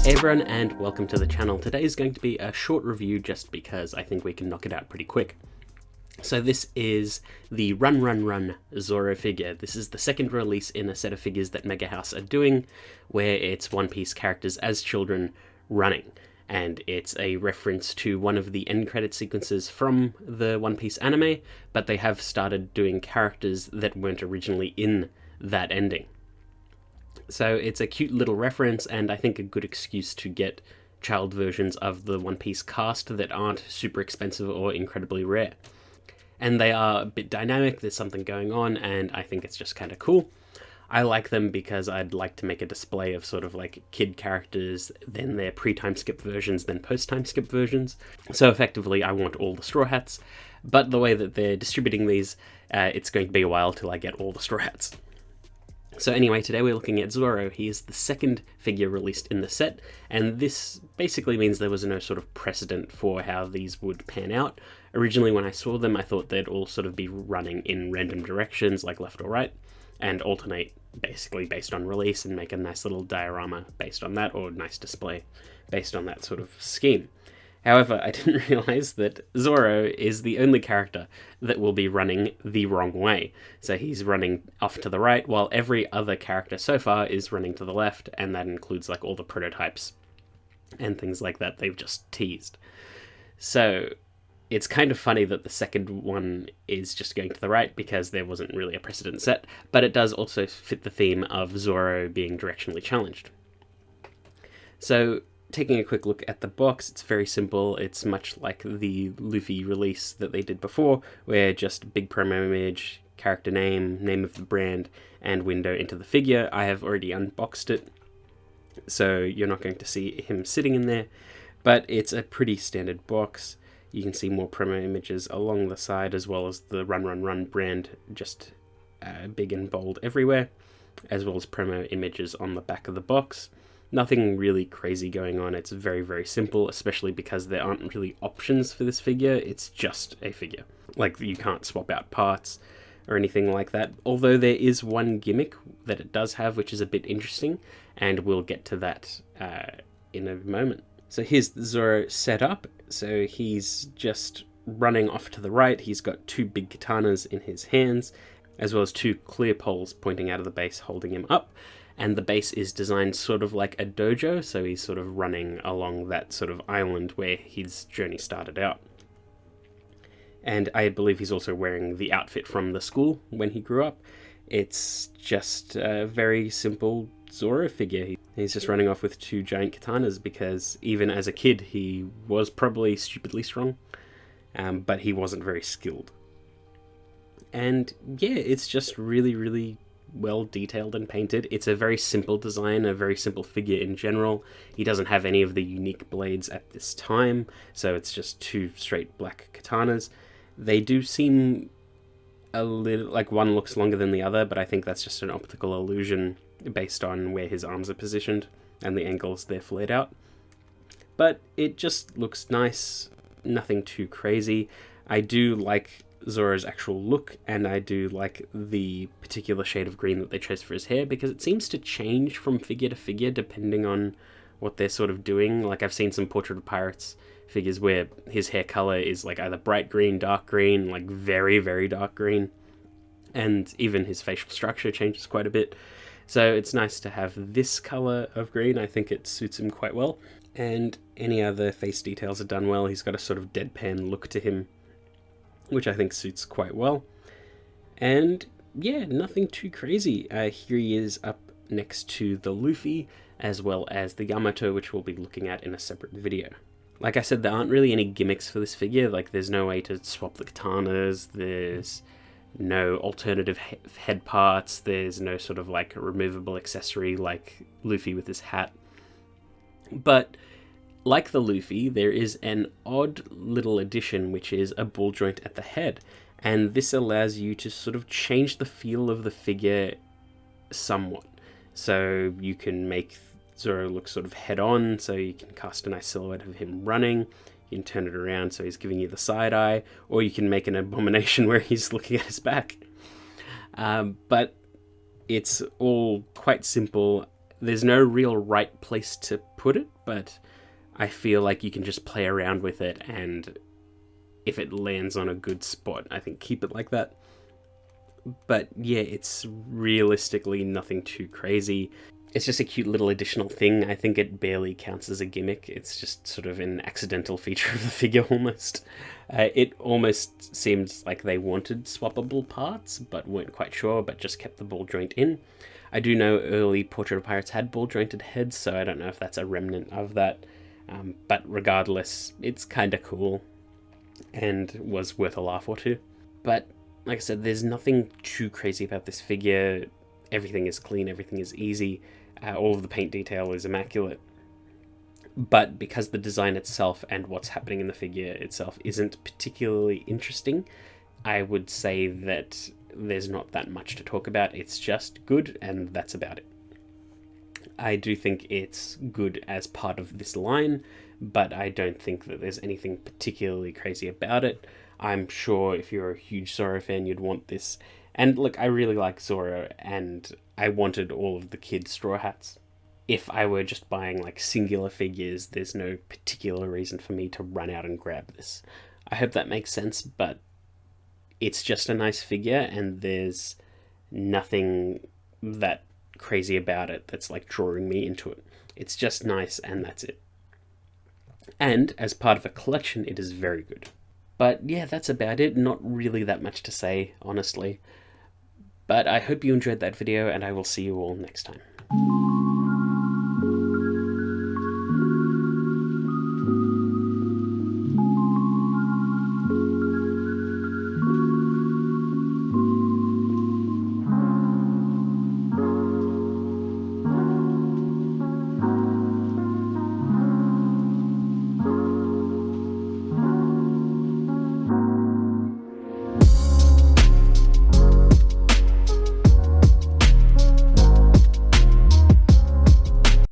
Hey everyone, and welcome to the channel. Today is going to be a short review just because I think we can knock it out pretty quick. So this is the Run Run Run Zoro figure. This is the second release in a set of figures that Mega House are doing, where it's One Piece characters as children running. And it's a reference to one of the end credit sequences from the One Piece anime, but they have started doing characters that weren't originally in that ending. So it's a cute little reference, and I think a good excuse to get child versions of the One Piece cast that aren't super expensive or incredibly rare. And they are a bit dynamic, there's something going on, and I think it's just kind of cool. I like them because I'd like to make a display of sort of like kid characters, then their pre-time skip versions, then post-time skip versions. So effectively I want all the Straw Hats, but the way that they're distributing these, it's going to be a while till I get all the Straw Hats. So anyway, today we're looking at Zoro. He is the second figure released in the set, and this basically means there was no sort of precedent for how these would pan out. Originally when I saw them, I thought they'd all sort of be running in random directions, like left or right, and alternate basically based on release and make a nice little diorama based on that, or nice display based on that sort of scheme. However, I didn't realize that Zoro is the only character that will be running the wrong way. So he's running off to the right, while every other character so far is running to the left, and that includes like all the prototypes and things like that they've just teased. So it's kind of funny that the second one is just going to the right because there wasn't really a precedent set, but it does also fit the theme of Zoro being directionally challenged. So taking a quick look at the box, it's very simple. It's much like the Luffy release that they did before, where just big promo image, character name, name of the brand, and window into the figure. I have already unboxed it, so you're not going to see him sitting in there, but it's a pretty standard box. You can see more promo images along the side, as well as the Run Run Run brand just big and bold everywhere, as well as promo images on the back of the box. Nothing really crazy going on. It's very, very simple, especially because there aren't really options for this figure. It's just a figure. Like, you can't swap out parts or anything like that. Although there is one gimmick that it does have, which is a bit interesting, and we'll get to that in a moment. So here's Zoro set up. So he's just running off to the right. He's got two big katanas in his hands, as well as two clear poles pointing out of the base holding him up. And the base is designed sort of like a dojo, so he's sort of running along that sort of island where his journey started out. And I believe he's also wearing the outfit from the school when he grew up. It's just a very simple Zoro figure. He's just running off with two giant katanas because even as a kid he was probably stupidly strong, but he wasn't very skilled. And yeah, it's just really, really well detailed and painted. It's a very simple design, a very simple figure in general. He doesn't have any of the unique blades at this time, so it's just two straight black katanas. They do seem a little like one looks longer than the other, but I think that's just an optical illusion based on where his arms are positioned and the angles they're flared out. But it just looks nice, nothing too crazy. I do like Zoro's actual look, and I do like the particular shade of green that they chose for his hair, because it seems to change from figure to figure depending on what they're sort of doing. Like, I've seen some Portrait of Pirates figures where his hair color is like either bright green, dark green, like very, very dark green, and even his facial structure changes quite a bit. So it's nice to have this color of green. I think it suits him quite well, and any other face details are done well. He's got a sort of deadpan look to him, which I think suits quite well. And yeah, nothing too crazy. Here he is up next to the Luffy, as well as the Yamato, which we'll be looking at in a separate video. Like I said, there aren't really any gimmicks for this figure. Like, there's no way to swap the katanas, there's no alternative head parts, there's no sort of like removable accessory like Luffy with his hat. But like the Luffy, there is an odd little addition, which is a ball joint at the head, and this allows you to sort of change the feel of the figure somewhat. So you can make Zoro look sort of head-on, so you can cast a nice silhouette of him running. You can turn it around so he's giving you the side eye, or you can make an abomination where he's looking at his back. But it's all quite simple. There's no real right place to put it, but I feel like you can just play around with it, and if it lands on a good spot, I think keep it like that. But yeah, it's realistically nothing too crazy. It's just a cute little additional thing. I think it barely counts as a gimmick. It's just sort of an accidental feature of the figure almost. It almost seems like they wanted swappable parts, but weren't quite sure, but just kept the ball joint in. I do know early Portrait of Pirates had ball jointed heads, so I don't know if that's a remnant of that. But regardless, it's kind of cool and was worth a laugh or two. But like I said, there's nothing too crazy about this figure. Everything is clean, everything is easy, all of the paint detail is immaculate. But because the design itself and what's happening in the figure itself isn't particularly interesting, I would say that there's not that much to talk about. It's just good, and that's about it. I do think it's good as part of this line, but I don't think that there's anything particularly crazy about it. I'm sure if you're a huge Zorro fan, you'd want this. And look, I really like Zorro, and I wanted all of the kids' Straw Hats. If I were just buying like singular figures, there's no particular reason for me to run out and grab this. I hope that makes sense, but it's just a nice figure, and there's nothing that crazy about it that's like drawing me into it. It's just nice, and that's it. And as part of a collection, it is very good. But yeah, that's about it. Not really that much to say, honestly. But I hope you enjoyed that video, and I will see you all next time.